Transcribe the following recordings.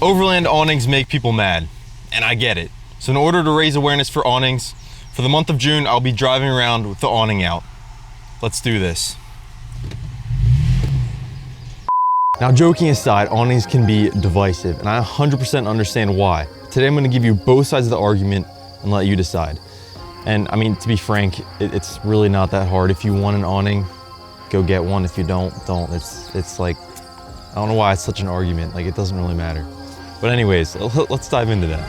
Overland awnings make people mad, and I get it. So in order to raise awareness for awnings, for the month of June, I'll be driving around with the awning out. Let's do this. Now, joking aside, awnings can be divisive, and I 100% understand why. Today, I'm gonna give you both sides of the argument and let you decide. And I mean, to be frank, it's really not that hard. If you want an awning, go get one. If you don't. It's like, I don't know why it's such an argument. Like, it doesn't really matter. But anyways, let's dive into that.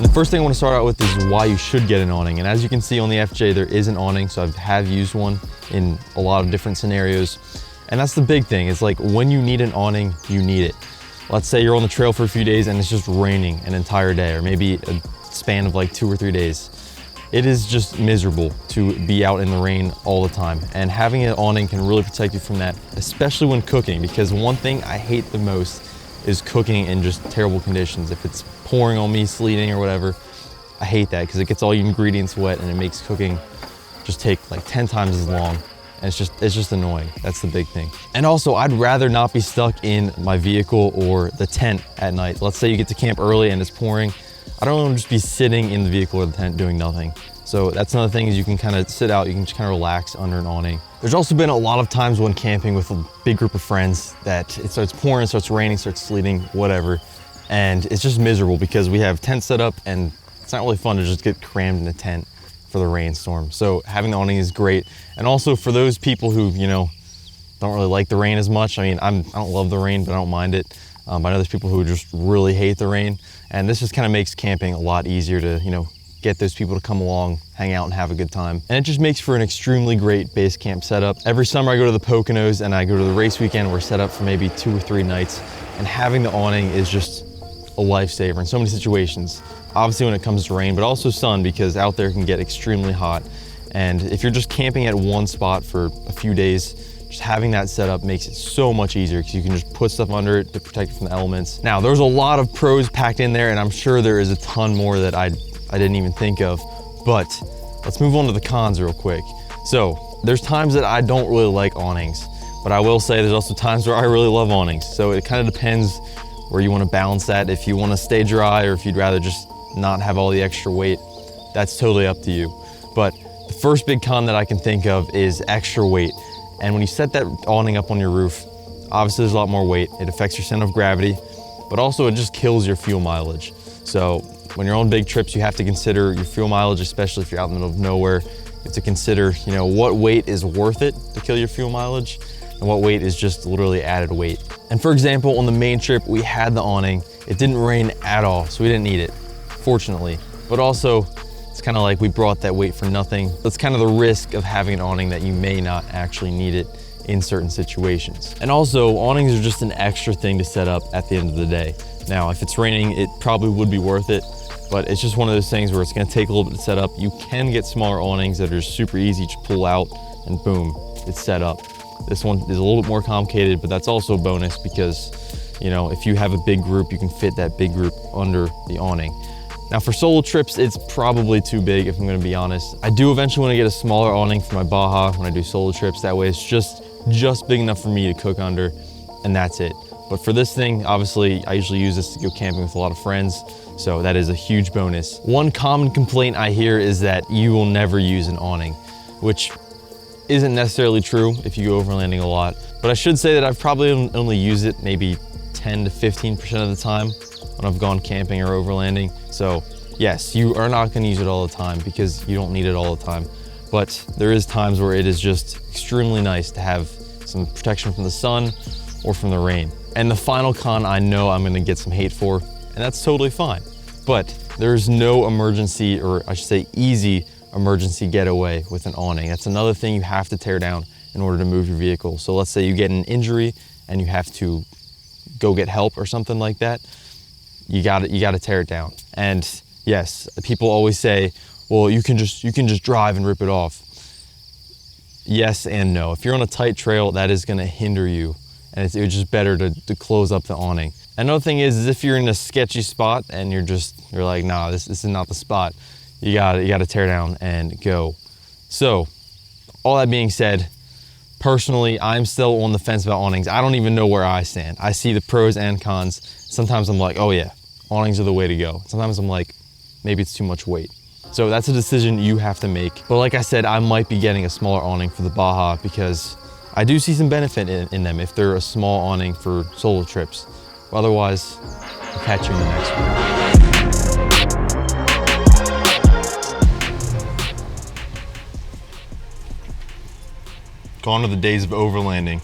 The first thing I want to start out with is why you should get an awning. And as you can see on the FJ, there is an awning. So I have used one in a lot of different scenarios. And that's the big thing. It's like when you need an awning, you need it. Let's say you're on the trail for a few days and it's just raining an entire day, or maybe a span of like 2 or 3 days. It is just miserable to be out in the rain all the time. And having an awning can really protect you from that, especially when cooking, because one thing I hate the most is cooking in just terrible conditions. If it's pouring on me, sleeting or whatever, I hate that because it gets all your ingredients wet and it makes cooking just take like 10 times as long. And it's just annoying. That's the big thing. And also, I'd rather not be stuck in my vehicle or the tent at night. Let's say you get to camp early and it's pouring. I don't want to just be sitting in the vehicle or the tent doing nothing. So that's another thing, is you can kind of sit out, you can just kind of relax under an awning. There's also been a lot of times when camping with a big group of friends that it starts pouring, starts raining, starts sleeting, whatever. And it's just miserable because we have tents set up and it's not really fun to just get crammed in a tent for the rainstorm. So having the awning is great. And also for those people who, you know, don't really like the rain as much. I mean, I don't love the rain, but I don't mind it. I know there's people who just really hate the rain. And this just kind of makes camping a lot easier to, you know, get those people to come along, hang out and have a good time. And it just makes for an extremely great base camp setup. Every summer I go to the Poconos and I go to the race weekend. We're set up for maybe 2 or 3 nights. And having the awning is just a lifesaver in so many situations. Obviously when it comes to rain, but also sun, because out there can get extremely hot. And if you're just camping at one spot for a few days, just having that set up makes it so much easier because you can just put stuff under it to protect it from the elements. Now, there's a lot of pros packed in there, and I'm sure there is a ton more that I didn't even think of, but let's move on to the cons real quick. So there's times that I don't really like awnings, but I will say there's also times where I really love awnings. So it kind of depends where you want to balance that. If you want to stay dry or if you'd rather just not have all the extra weight, that's totally up to you. But the first big con that I can think of is extra weight. And when you set that awning up on your roof, obviously there's a lot more weight. It affects your center of gravity, but also it just kills your fuel mileage. So when you're on big trips, you have to consider your fuel mileage, especially if you're out in the middle of nowhere. You have to consider, you know, what weight is worth it to kill your fuel mileage and what weight is just literally added weight. And for example, on the main trip, we had the awning. It didn't rain at all, so we didn't need it, fortunately. But also, it's kind of like we brought that weight for nothing. That's kind of the risk of having an awning, that you may not actually need it in certain situations. And also, awnings are just an extra thing to set up at the end of the day. Now, if it's raining, it probably would be worth it, but it's just one of those things where it's gonna take a little bit to set up. You can get smaller awnings that are super easy to pull out and boom, it's set up. This one is a little bit more complicated, but that's also a bonus because, you know, if you have a big group, you can fit that big group under the awning. Now for solo trips, it's probably too big, if I'm gonna be honest. I do eventually wanna get a smaller awning for my Baja when I do solo trips. That way it's just big enough for me to cook under, and that's it. But for this thing, obviously, I usually use this to go camping with a lot of friends, so that is a huge bonus. One common complaint I hear is that you will never use an awning, which isn't necessarily true if you go overlanding a lot. But I should say that I've probably only used it maybe 10 to 15% of the time when I've gone camping or overlanding. So yes, you are not gonna use it all the time because you don't need it all the time. But there is times where it is just extremely nice to have some protection from the sun or from the rain. And the final con I know I'm gonna get some hate for, and that's totally fine. But there's no emergency, or I should say easy emergency getaway with an awning. That's another thing you have to tear down in order to move your vehicle. So let's say you get an injury and you have to go get help or something like that. You gotta tear it down. And yes, people always say, well, you can just drive and rip it off. Yes and no. If you're on a tight trail, that is gonna hinder you. And it's just better to close up the awning. Another thing is if you're in a sketchy spot and you're like, nah, this is not the spot, you gotta tear down and go. So, all that being said, personally, I'm still on the fence about awnings. I don't even know where I stand. I see the pros and cons. Sometimes I'm like, oh yeah, awnings are the way to go. Sometimes I'm like, maybe it's too much weight. So that's a decision you have to make. But like I said, I might be getting a smaller awning for the Baja because I do see some benefit in them if they're a small awning for solo trips. Otherwise, I'll catch you in the next one. Gone are the days of overlanding.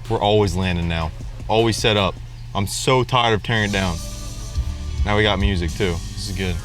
We're always landing now. Always set up. I'm so tired of tearing it down. Now we got music too. This is good.